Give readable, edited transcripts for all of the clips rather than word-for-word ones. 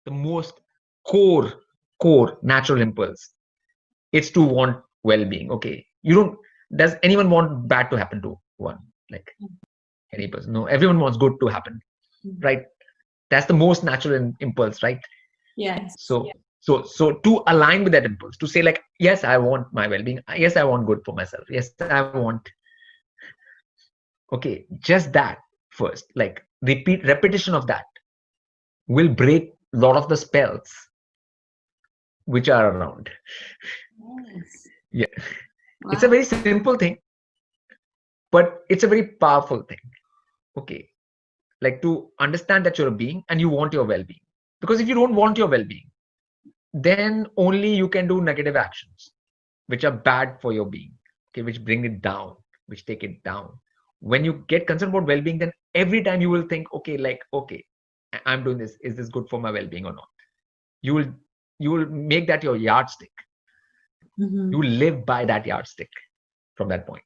the most core natural impulse. It's to want well-being. Okay, does anyone want bad to happen to one? Like any person? No, everyone wants good to happen, right? That's the most natural impulse, right? Yes. So to align with that impulse, to say like, yes, I want my well-being. Yes, I want good for myself. Yes, I want. Okay, just that first, like repetition of that will break a lot of the spells which are around. Yes. Yeah, Wow. it's a very simple thing, but it's a very powerful thing. Okay, like to understand that you're a being and you want your well-being. Because if you don't want your well-being, then only you can do negative actions which are bad for your being. Okay, which bring it down, which take it down. When you get concerned about well-being, then every time you will think, okay, like, okay, I'm doing this. Is this good for my well-being or not? You will make that your yardstick. You will live by that yardstick from that point.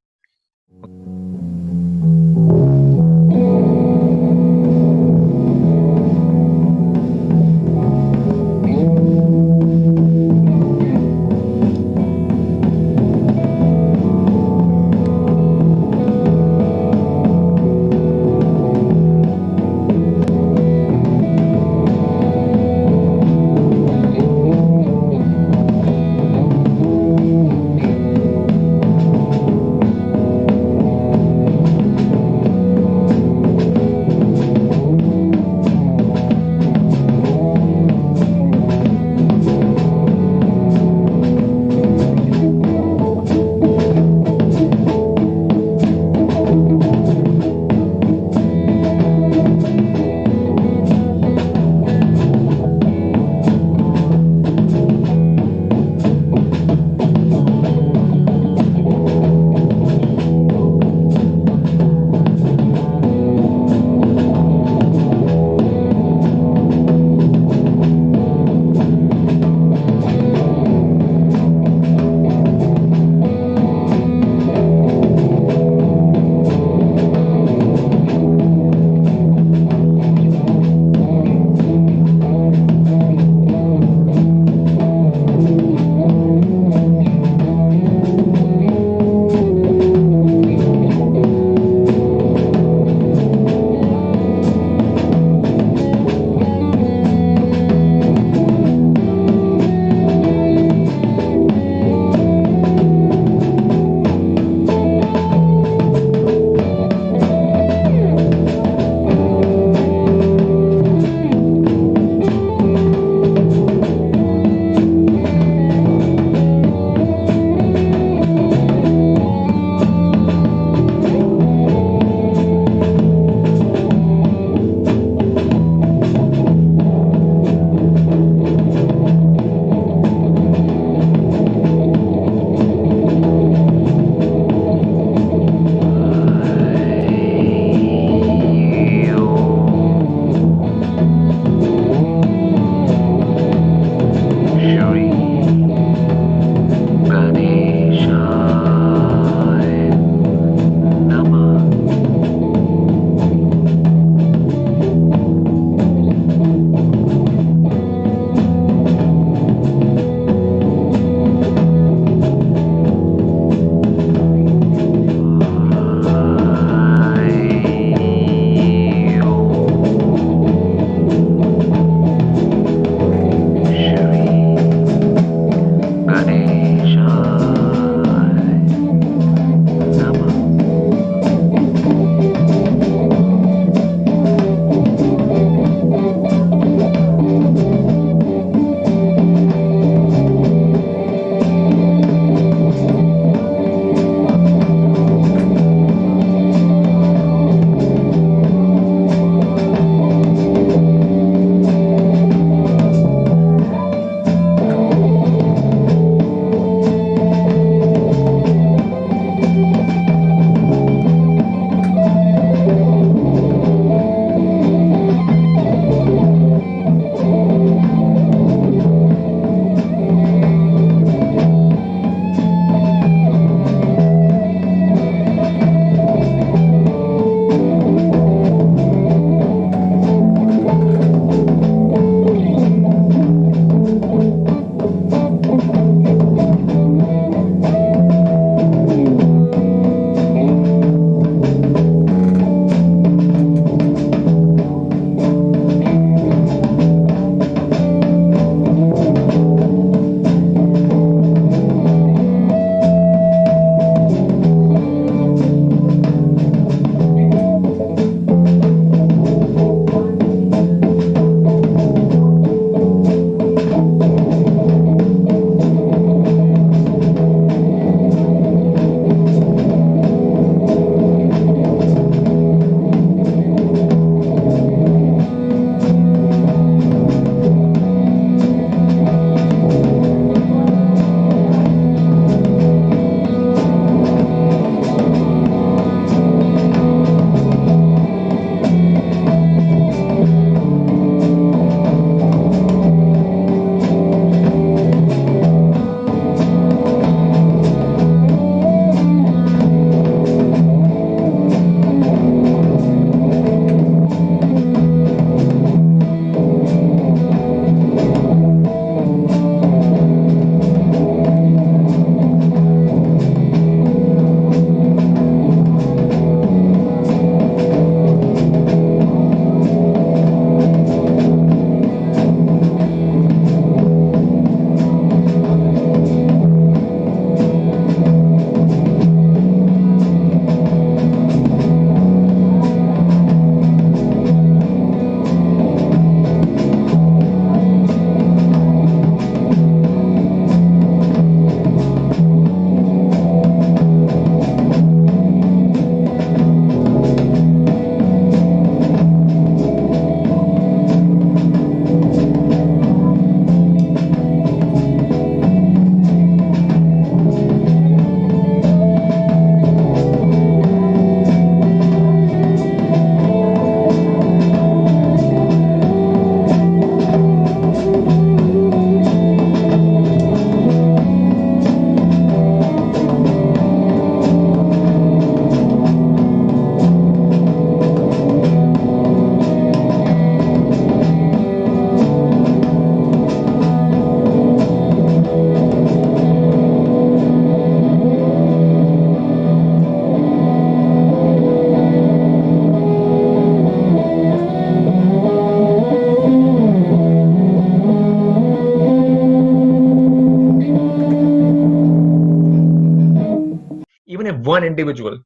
if one individual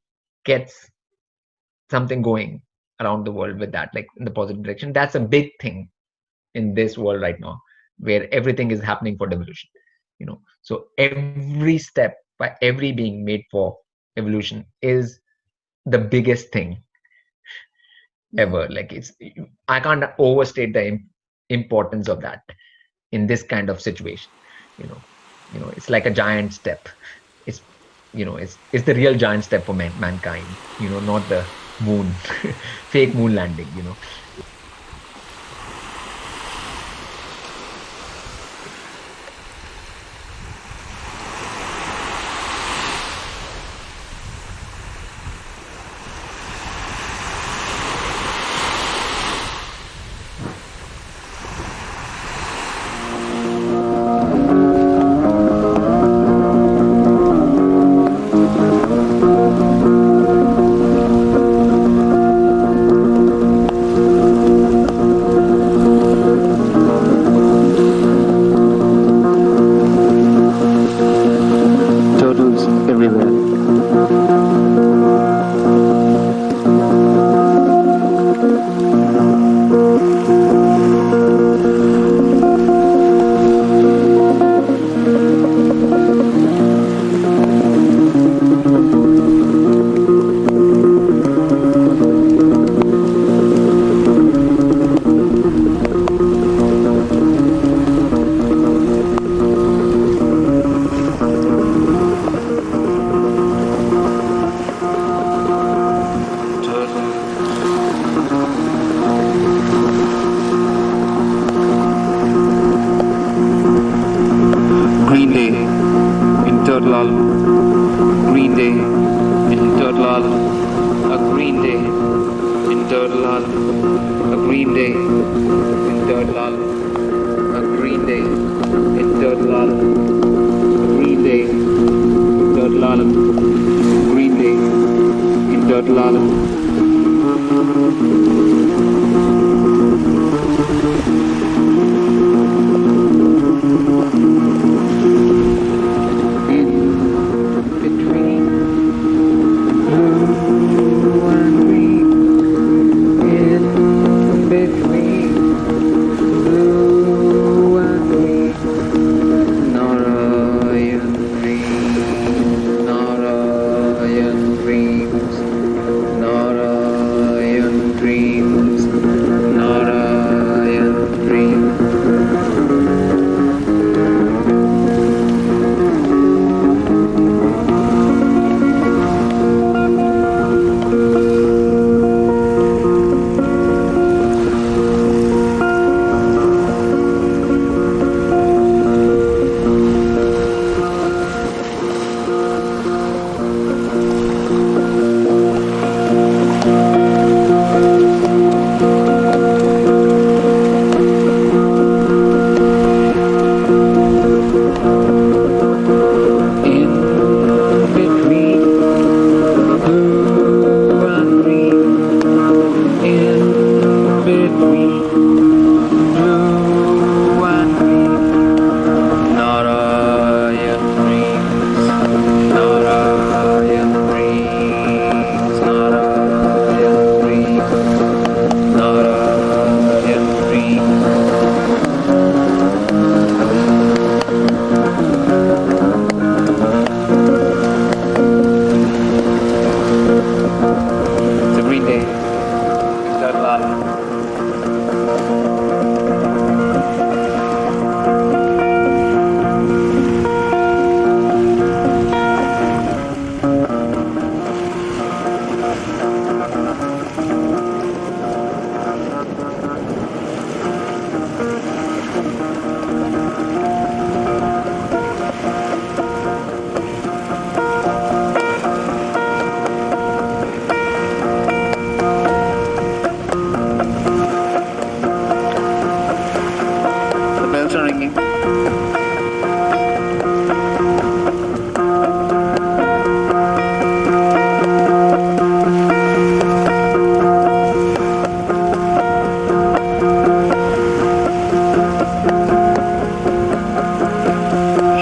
gets something going around the world with that, like in the positive direction, that's a big thing in this world right now, where everything is happening for devolution. So every step by every being made for evolution is the biggest thing ever. Like I can't overstate the importance of that in this kind of situation. you know it's like a giant step. It's the real giant step for mankind, not the moon fake moon landing. Turtles everywhere. Green Day in Turtle Island. Green Day in Turtle Island. A Green Day in Turtle Island. A Green Day in Turtle Island. A Green Day in Turtle Island. A Green Day in Turtle Island. Green Day in Turtle Island.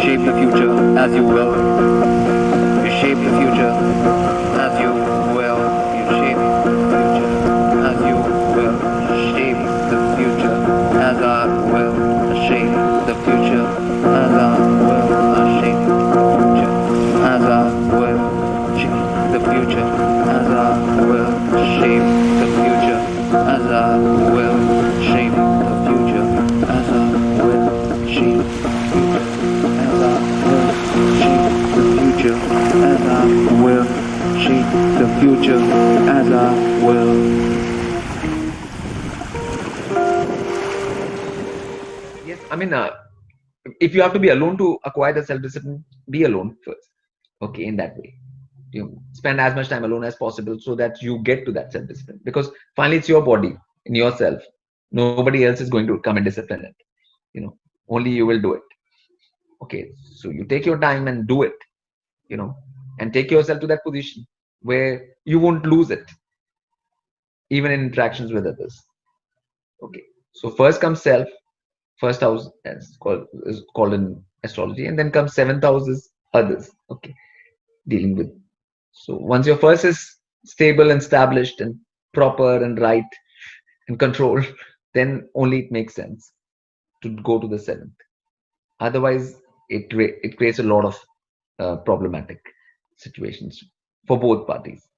Shape the future as you will. You shape the future shape the future as I will shape the future as I will shape the future as I will shape the future as I will shape the future as I will shape the future as I will shape the future as I will. Yes, I mean, if you have to be alone to acquire the self-discipline, be alone first. Okay, in that way, you spend as much time alone as possible so that you get to that self-discipline. Because finally, it's your body, in yourself. Nobody else is going to come and discipline it. Only you will do it. Okay, so you take your time and do it. And take yourself to that position where you won't lose it, even in interactions with others. Okay, so first comes self. First house is called in astrology, and then comes seventh house is others. Okay, dealing with. So once your first is stable and established and proper and right and controlled, then only it makes sense to go to the seventh. Otherwise, it creates a lot of problematic situations for both parties.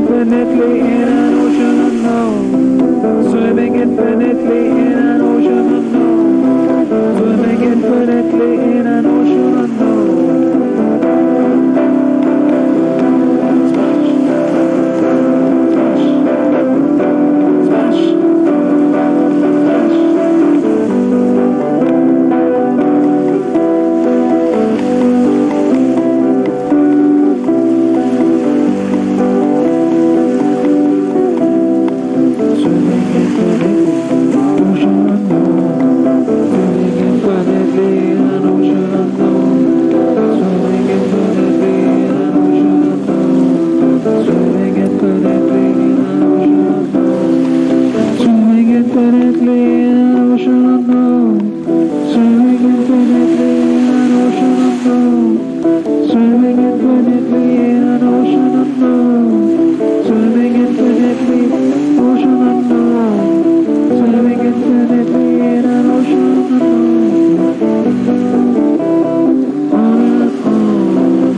infinitely in an ocean unknown. Swimming infinitely in an ocean unknown. unknown, swimming infinitely in an ocean unknown, swimming infinitely, ocean unknown, swimming infinitely in an ocean unknown. On and on and on and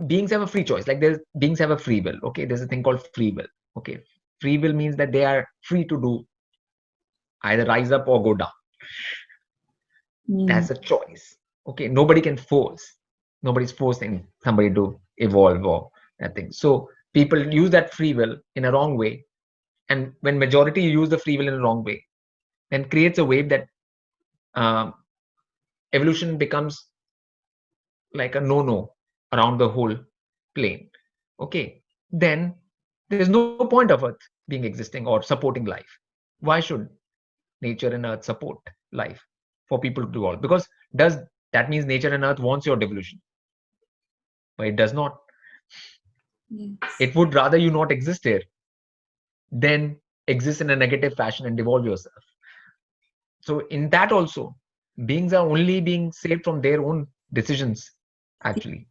Beings have a free choice. Like beings have a free will. Okay, there's a thing called free will. Okay, free will means that they are free to do either rise up or go down. That's a choice. Okay, nobody can force. Nobody's forcing somebody to evolve or that thing. So people use that free will in a wrong way, and when majority use the free will in a wrong way, then creates a wave that evolution becomes like a no-no around the whole plane. Okay, then there's no point of Earth being existing or supporting life. Why should nature and Earth support life for people to evolve? Because does that means nature and Earth wants your devolution? But it does not. Yes. It would rather you not exist here than exist in a negative fashion and devolve yourself. So in that also, beings are only being saved from their own decisions, actually.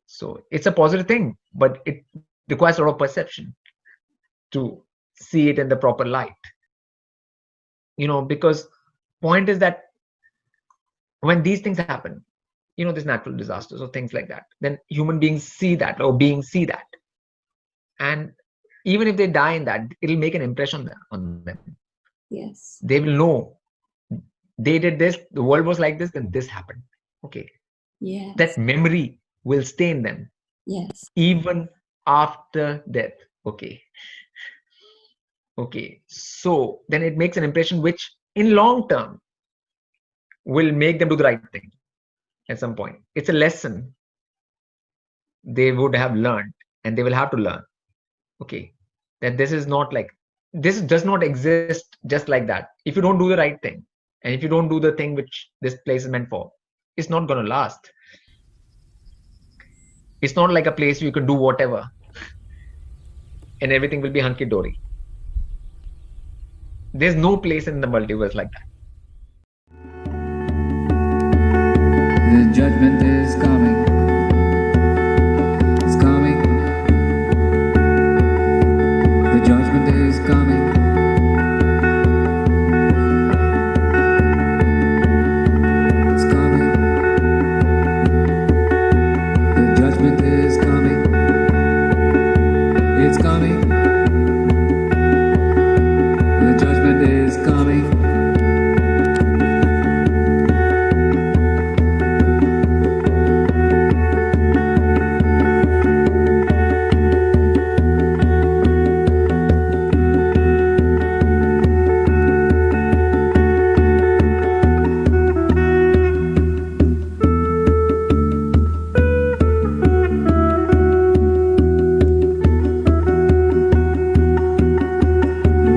So it's a positive thing, but it requires a lot of perception to see it in the proper light. Because point is that when these things happen, these natural disasters or things like that, then human beings see that, or beings see that. And even if they die in that, it'll make an impression on them. Yes. They will know they did this, the world was like this, then this happened. Okay. Yes. That memory will stay in them. Yes. Even after death. Okay. So then it makes an impression which in long term will make them do the right thing at some point. It's a lesson they would have learned, and they will have to learn. Okay. That this is not like, this does not exist just like that. If you don't do the right thing, and if you don't do the thing which this place is meant for, it's not going to last. It's not like a place you can do whatever and everything will be hunky-dory. There's no place in the multiverse like that. The judgment is coming. It's coming. The judgment is coming. It's coming. The judgment is coming. It's coming. The judgment is coming.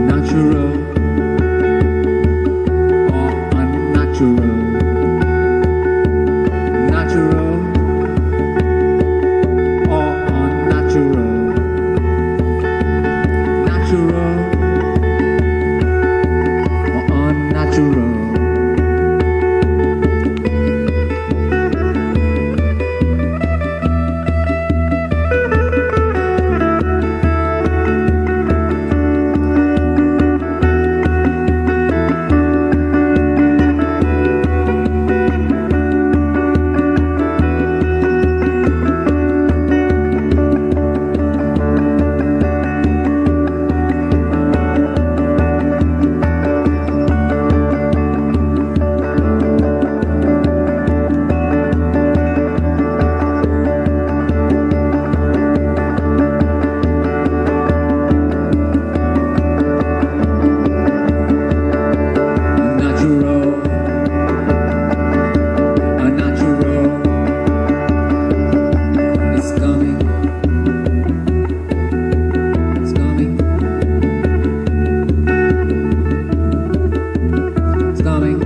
Natural or unnatural. Natural or unnatural. Natural or unnatural. Natural, unnatural. It's coming. It's coming. It's coming.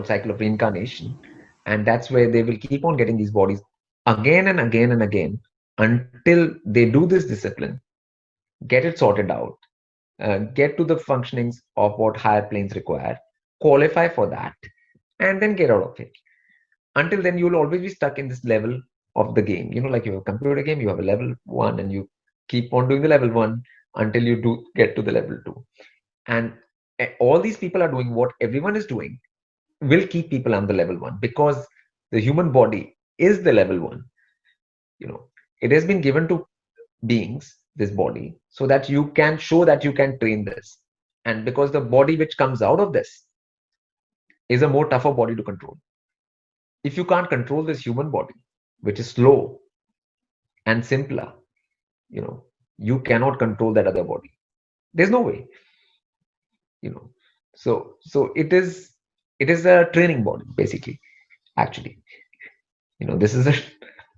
called cycle of reincarnation, and that's where they will keep on getting these bodies again and again and again until they do this discipline, get it sorted out, get to the functionings of what higher planes require, qualify for that, and then get out of it. Until then, you'll always be stuck in this level of the game. Like you have a computer game, you have a level 1, and you keep on doing the level 1 until you do get to the level 2. And all these people are doing what everyone is doing will keep people on the level 1, because the human body is the level 1. It has been given to beings, this body, so that you can show that you can train this. And because the body which comes out of this is a more tougher body to control. If you can't control this human body, which is slow and simpler, you cannot control that other body. There's no way. So it is a training body, basically. Actually, this is a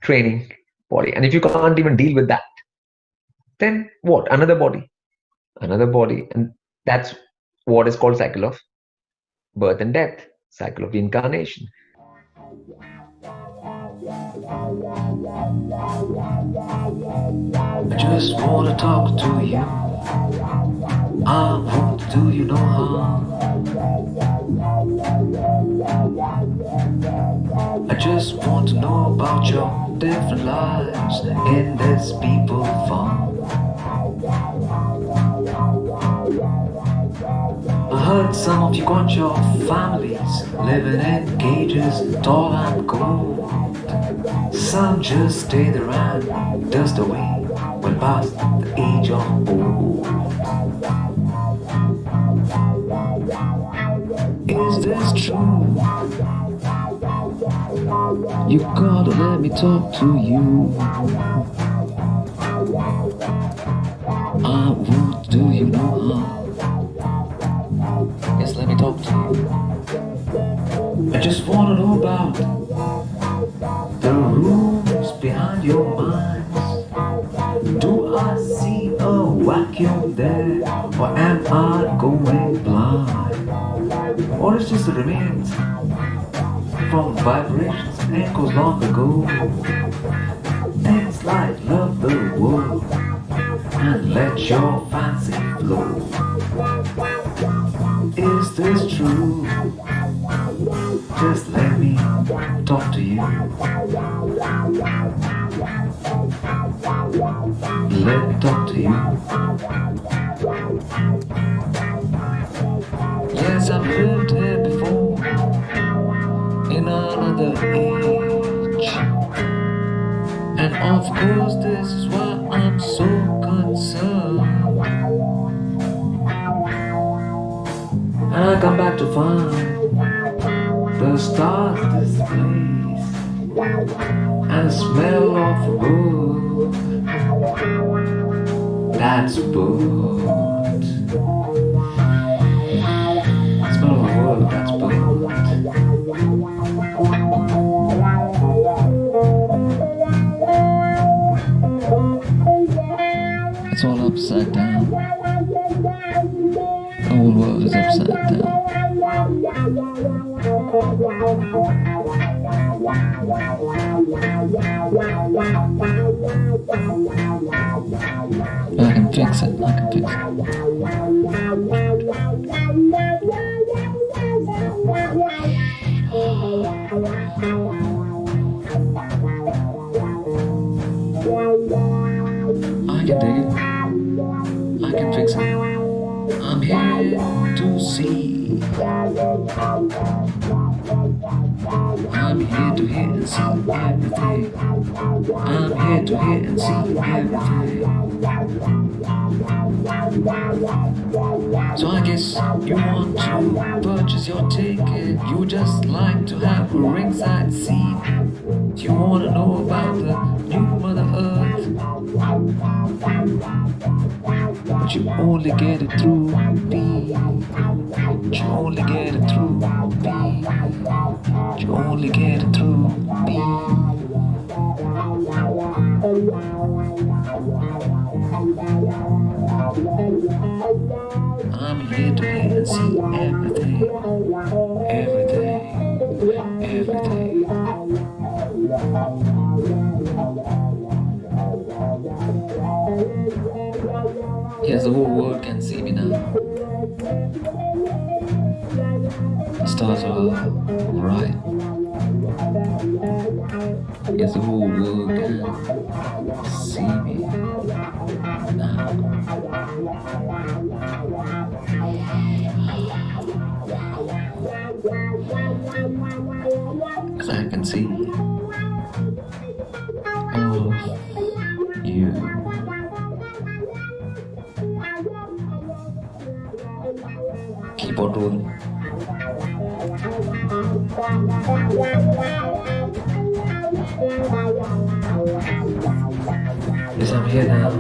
training body. And if you can't even deal with that, then what? Another body. And that's what is called cycle of birth and death, cycle of reincarnation. I just wanna talk to you. I want to do you no harm. I just want to know about your different lives in this people farm. I heard some of you got your families living in cages, tall and cold. Some just stayed around, dust away, well past the age of old. Is this true? You gotta let me talk to you. I won't do you no harm. Yes, let me talk to you. I just wanna know about the rooms behind your minds. Do I see a vacuum there, or am I going blind? Or it's just the remains from vibrations and echoes long ago. Things like love the world and let your fancy flow. Is this true? Just let me talk to you. Let me talk to you. Yes, I've lived here before, in another age. And of course this is why I'm so concerned. And I come back to find the stars displays and the smell of wood that's burnt. Smell of wood that's burnt. It's all upside down. The whole world is upside down. I can fix it, I can fix it. I can dig it. I can fix it. I'm here to see. I'm here to hear and see everything. I'm here to hear and see everything. So I guess you want to purchase your ticket. You just like to have a ringside seat. You want to know about the new Mother Earth, but you only get it through me. You only get it through me. You only get it through me. I'm here to hear and see everything, everything. Yes, the whole world can see me now. The stars are bright. Yes, the whole world can see me now. Yes, I can see all of you. Keep on rolling. Yes, I'm here now.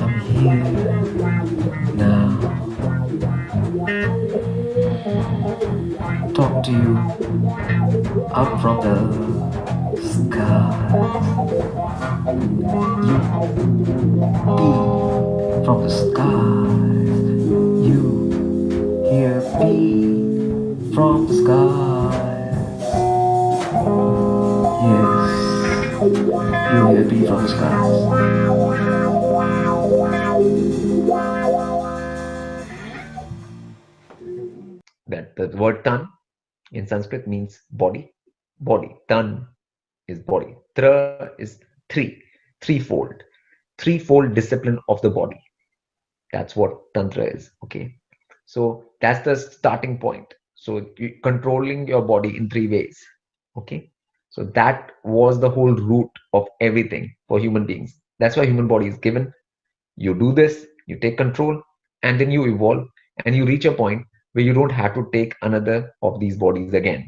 I'm here now. Talk to you up from the sky. You be from the skies. You hear me from the skies. Yes, you hear me from the skies. That the word tan in Sanskrit means body. Body. Tan is body. Tra is three. Threefold. Threefold discipline of the body. That's what Tantra is. Okay. So that's the starting point. So controlling your body in three ways. Okay. So that was the whole root of everything for human beings. That's why human body is given. You do this, you take control, and then you evolve and you reach a point where you don't have to take another of these bodies again.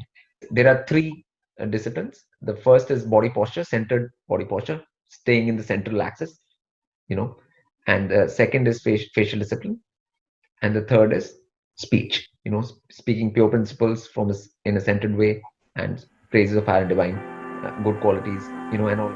There are three disciplines. The first is body posture, centered body posture, staying in the central axis, you know, and the second is facial discipline, and the third is speech, speaking pure principles in a centered way, and praises of higher and divine, good qualities, and all.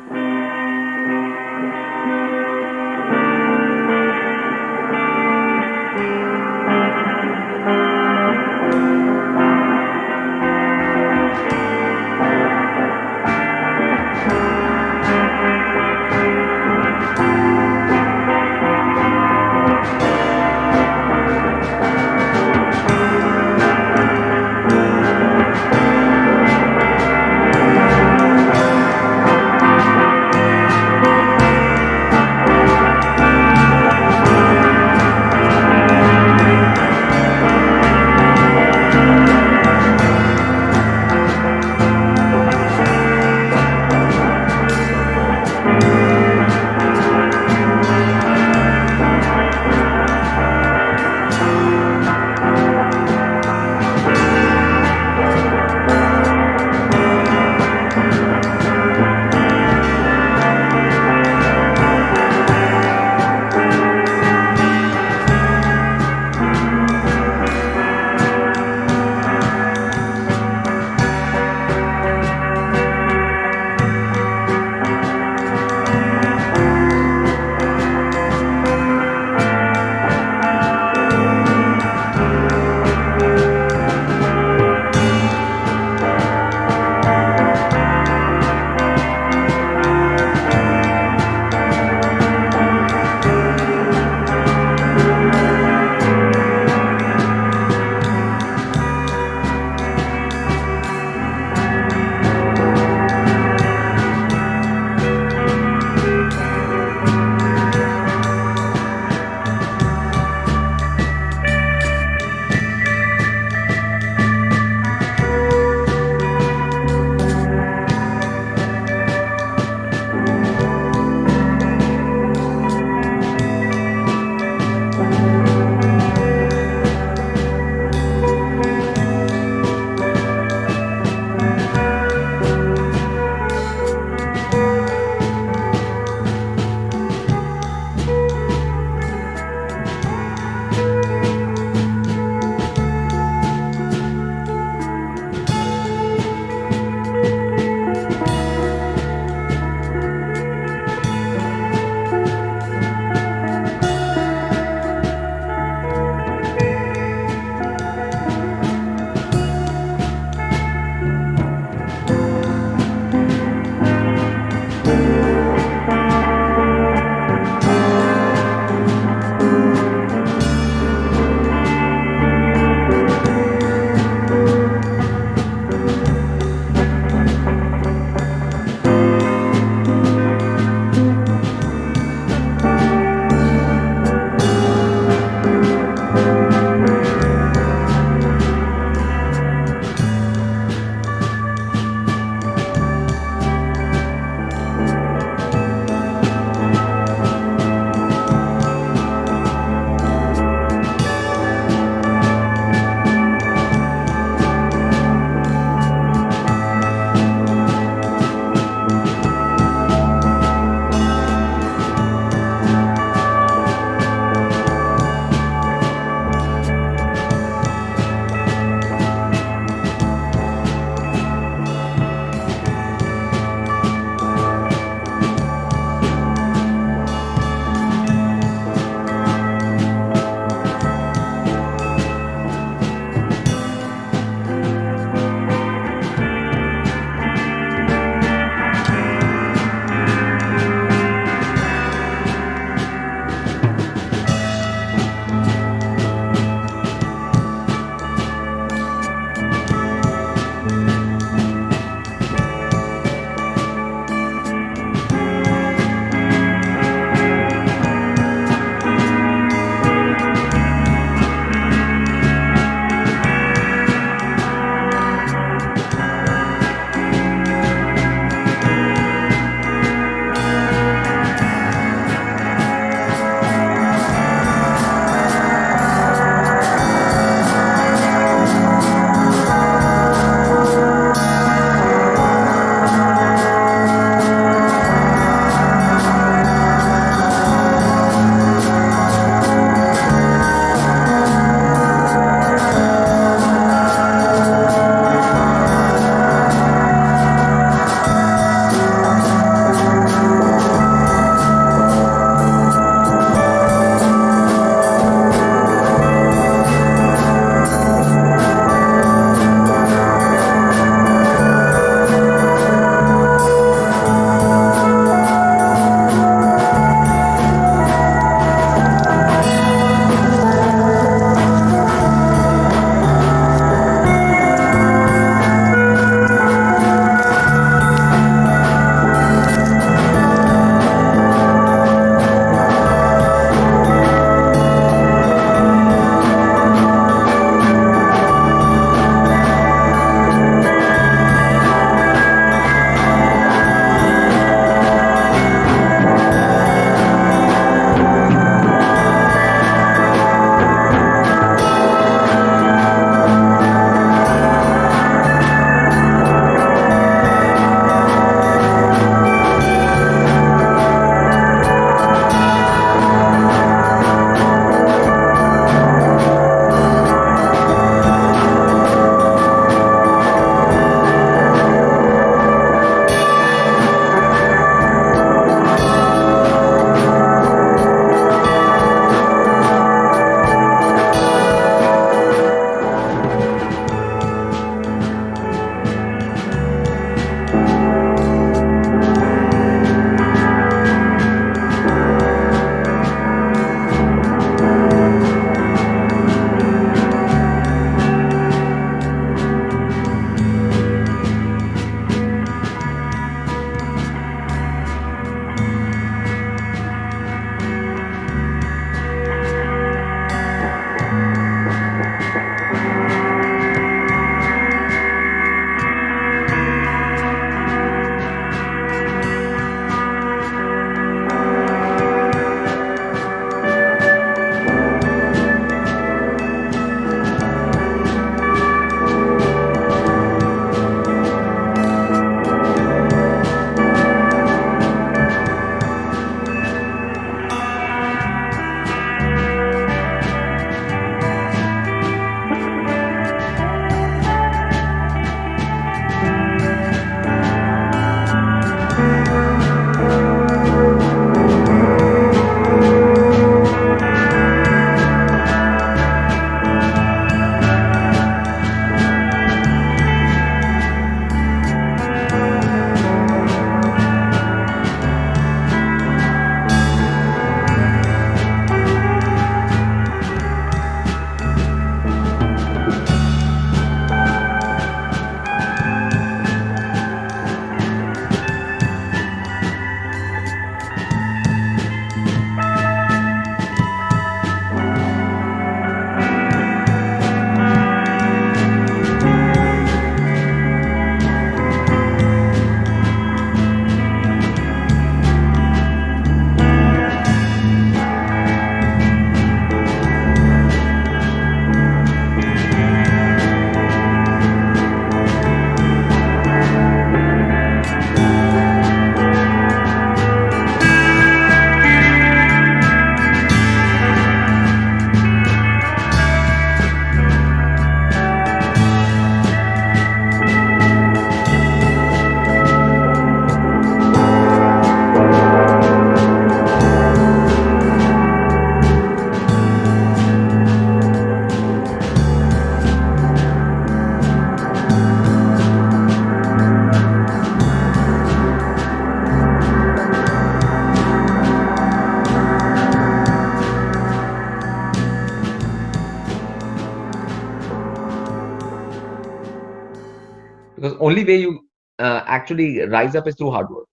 only way you actually rise up is through hard work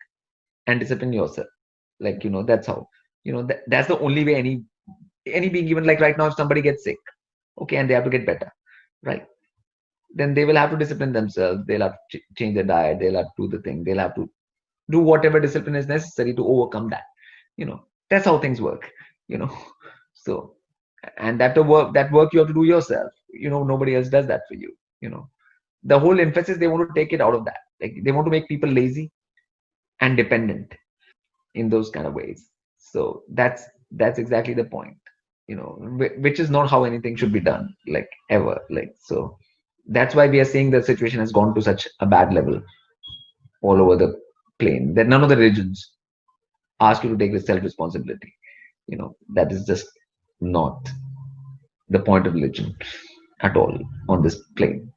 and discipline yourself. Like, that's how, that's the only way any being, even like right now, if somebody gets sick, okay, and they have to get better, right? Then they will have to discipline themselves. They'll have to change their diet. They'll have to do the thing. They'll have to do whatever discipline is necessary to overcome that. That's how things work. You know, so, and that work you have to do yourself. Nobody else does that for you. The whole emphasis, they want to take it out of that. Like, they want to make people lazy and dependent in those kind of ways. So that's exactly the point. Which is not how anything should be done, like, ever. Like, so that's why we are seeing the situation has gone to such a bad level all over the plane, that none of the religions ask you to take the self responsibility. That is just not the point of religion at all on this plane.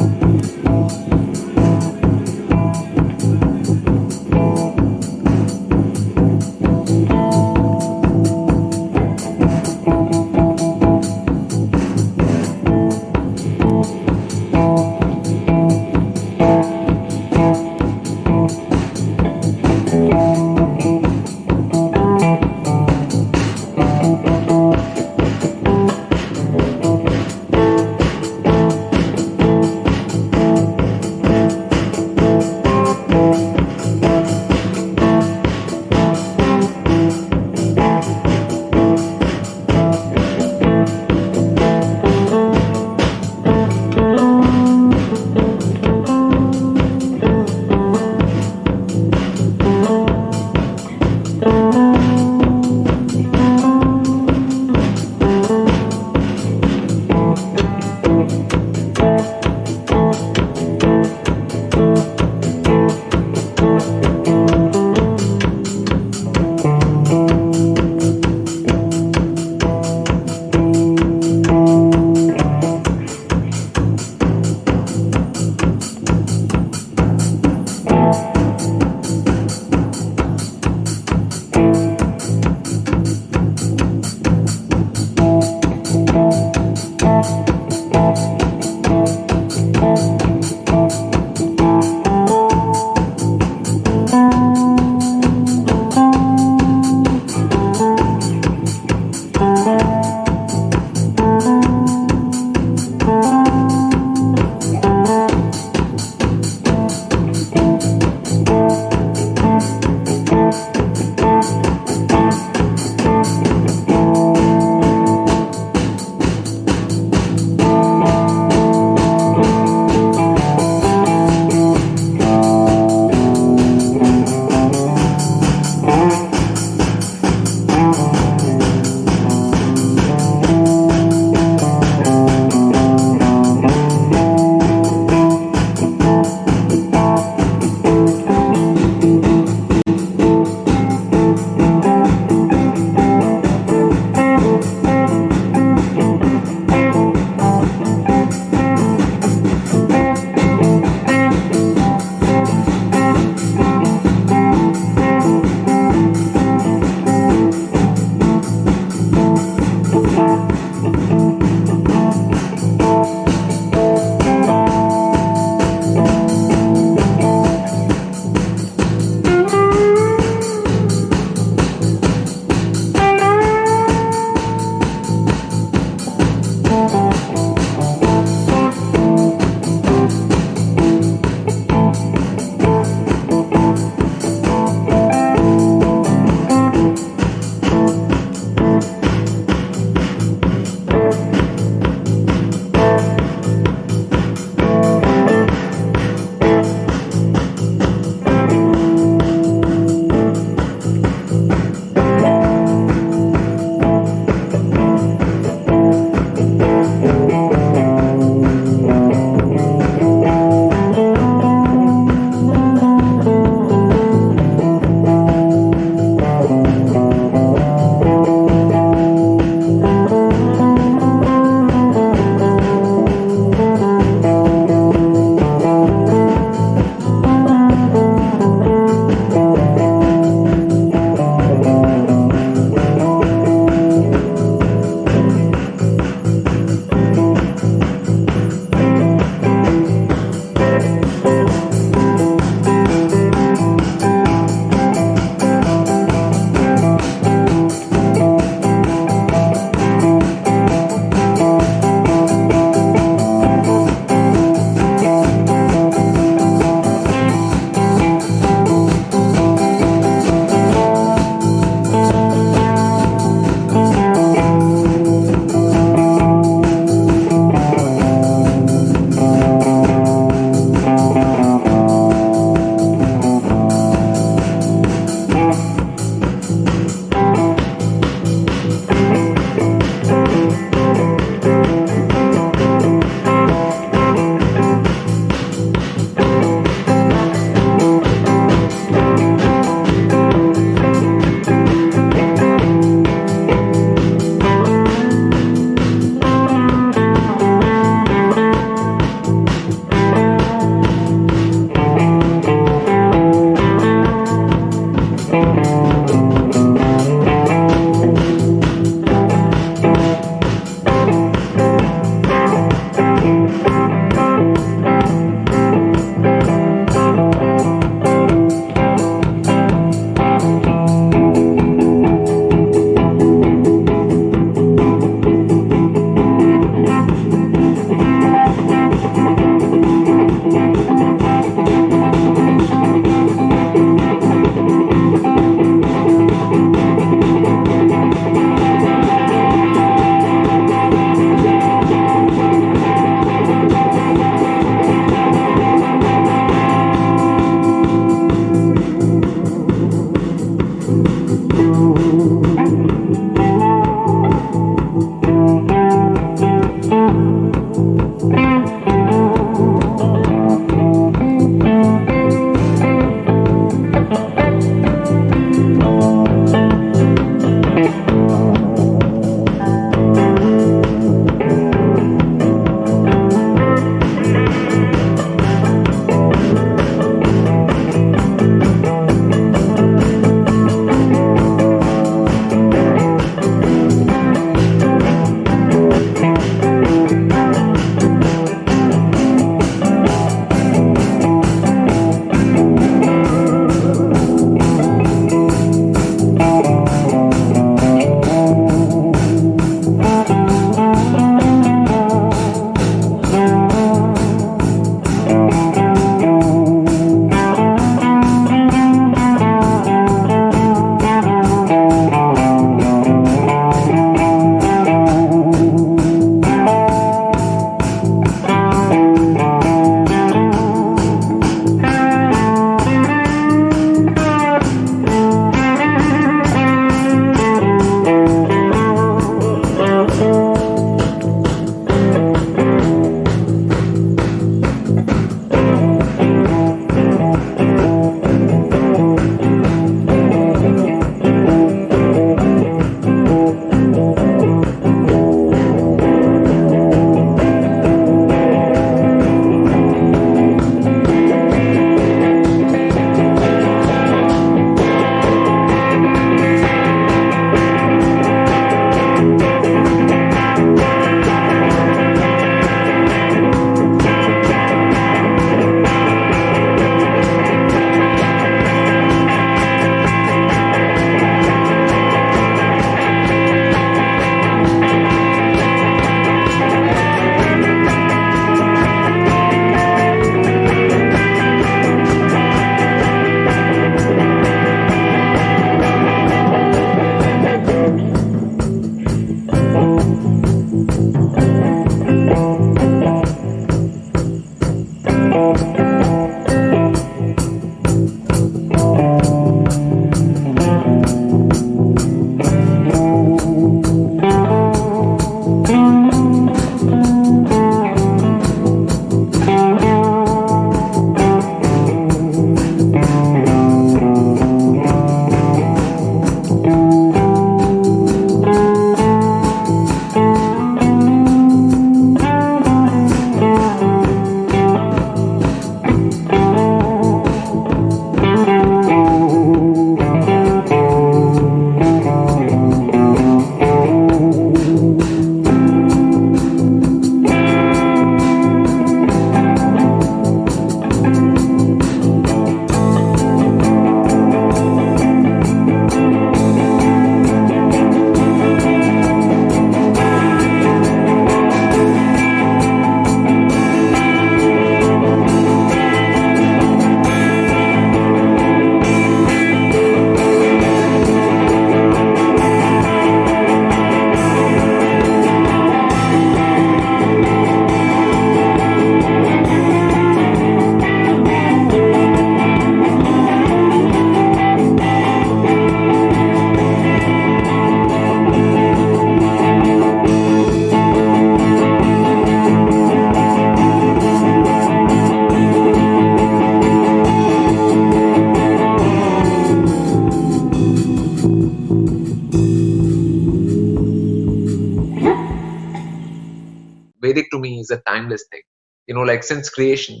me is a timeless thing. Like since creation,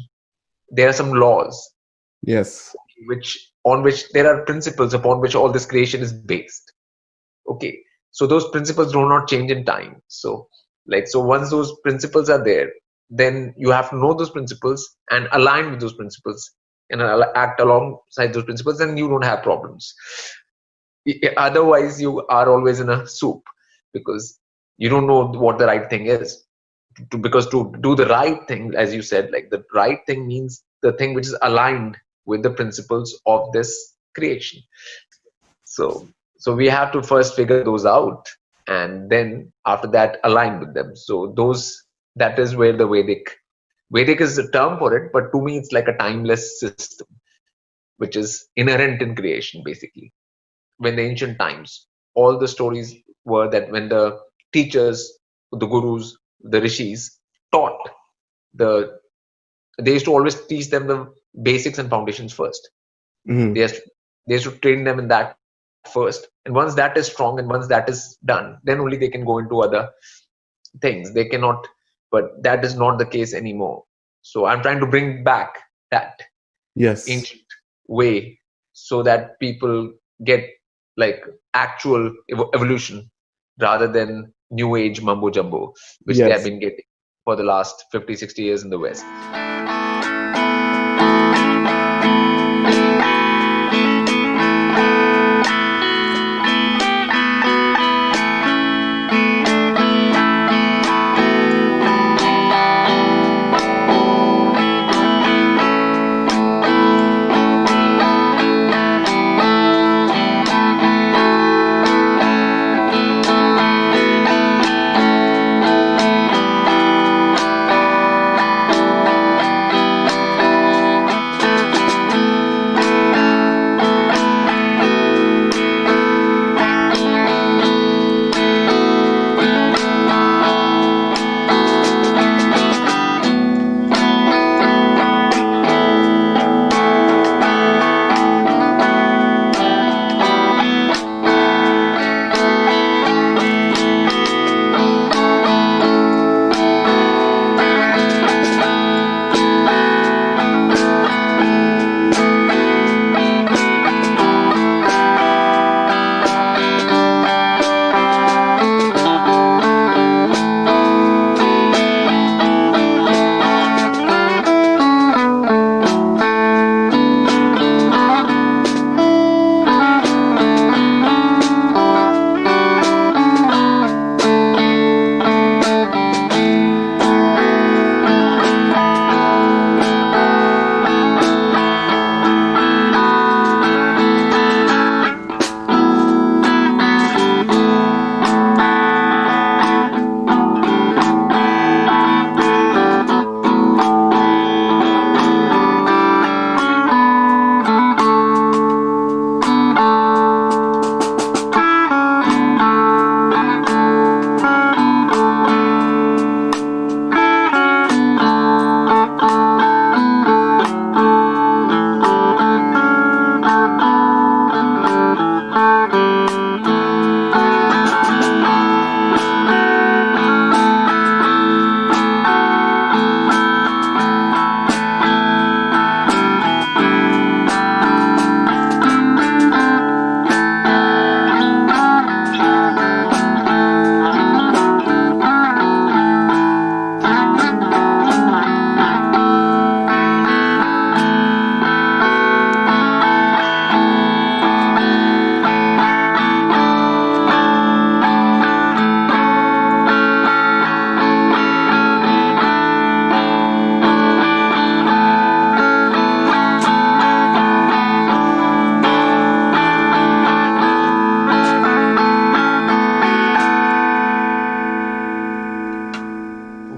there are some laws Yes. on which there are principles upon which all this creation is based. Okay, so those principles do not change in time. So once those principles are there, then you have to know those principles and align with those principles and act alongside those principles, and you don't have problems. Otherwise you are always in a soup, because you don't know what the right thing is. Because to do the right thing, as you said, like the right thing means the thing which is aligned with the principles of this creation. So we have to first figure those out, and then after that align with them. So that is where the Vedic is the term for it, but to me it's like a timeless system which is inherent in creation. Basically, when the ancient times, all the stories were that when the teachers, the gurus, the rishis taught, they used to always teach them the basics and foundations first. Mhm. They used to train them in that first, and once that is strong and once that is done, then only they can go into other things. They cannot, but that is not the case anymore. So I'm trying to bring back that Yes. ancient way, so that people get like actual evolution rather than new age mumbo jumbo, which they have Yes. been getting for the last 50-60 years in the West.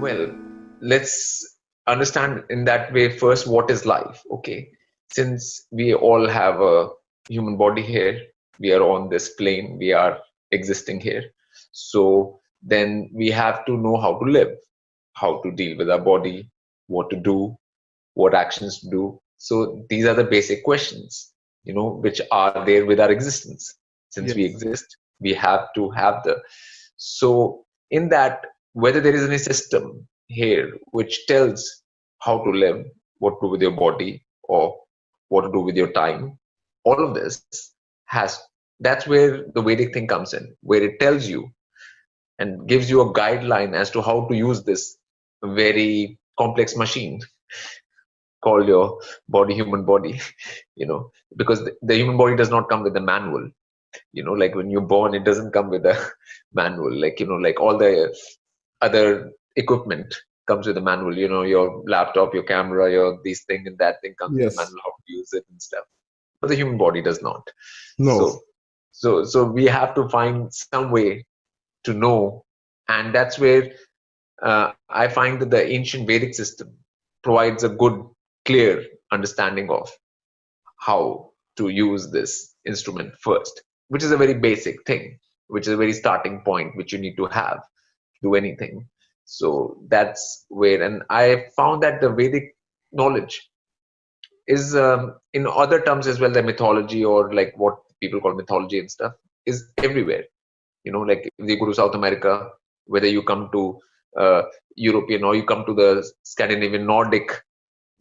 Well, let's understand in that way first what is life. Okay, since we all have a human body here, we are on this plane, we are existing here. So then we have to know how to live, how to deal with our body, what to do, what actions to do. So these are the basic questions, which are there with our existence. Since we Yes. exist, we have to have the. So in that, whether there is any system, here which tells how to live, what to do with your body, or what to do with your time. All of this has, that's where the Vedic thing comes in, where it tells you and gives you a guideline as to how to use this very complex machine called your body, human body, because the human body does not come with a manual. Like when you're born, it doesn't come with a manual. Like all the other equipment comes with a manual. Your laptop, your camera, your this thing and that thing comes with a Yes. manual how to use it and stuff. But the human body does not. No. So we have to find some way to know, and that's where I find that the ancient Vedic system provides a good, clear understanding of how to use this instrument first, which is a very basic thing, which is a very starting point which you need to have to do anything. So that's where, and I found that the Vedic knowledge is in other terms as well, the mythology, or like what people call mythology and stuff, is everywhere. Like if you go to South America, whether you come to European or you come to the Scandinavian Nordic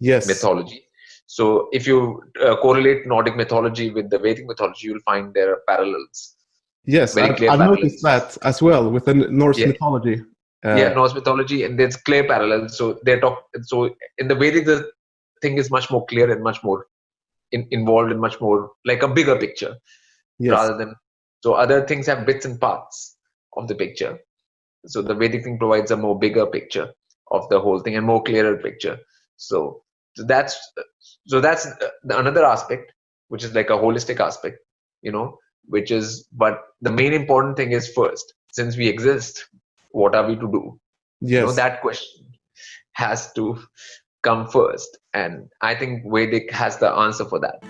Yes. mythology. So if you correlate Nordic mythology with the Vedic mythology, you'll find there are parallels. Yes. Very clear I've noticed parallels. that as well with the Norse Yeah. mythology. Norse mythology, and there's clear parallels. So So in the Vedic, the thing is much more clear and much more involved and much more like a bigger picture, Yes. rather than, so other things have bits and parts of the picture. So the Vedic thing provides a more bigger picture of the whole thing and more clearer picture. So that's another aspect, which is like a holistic aspect, which is, but the main important thing is, first, since we exist, what are we to do? Yes. That question has to come first, and I think Vedic has the answer for that.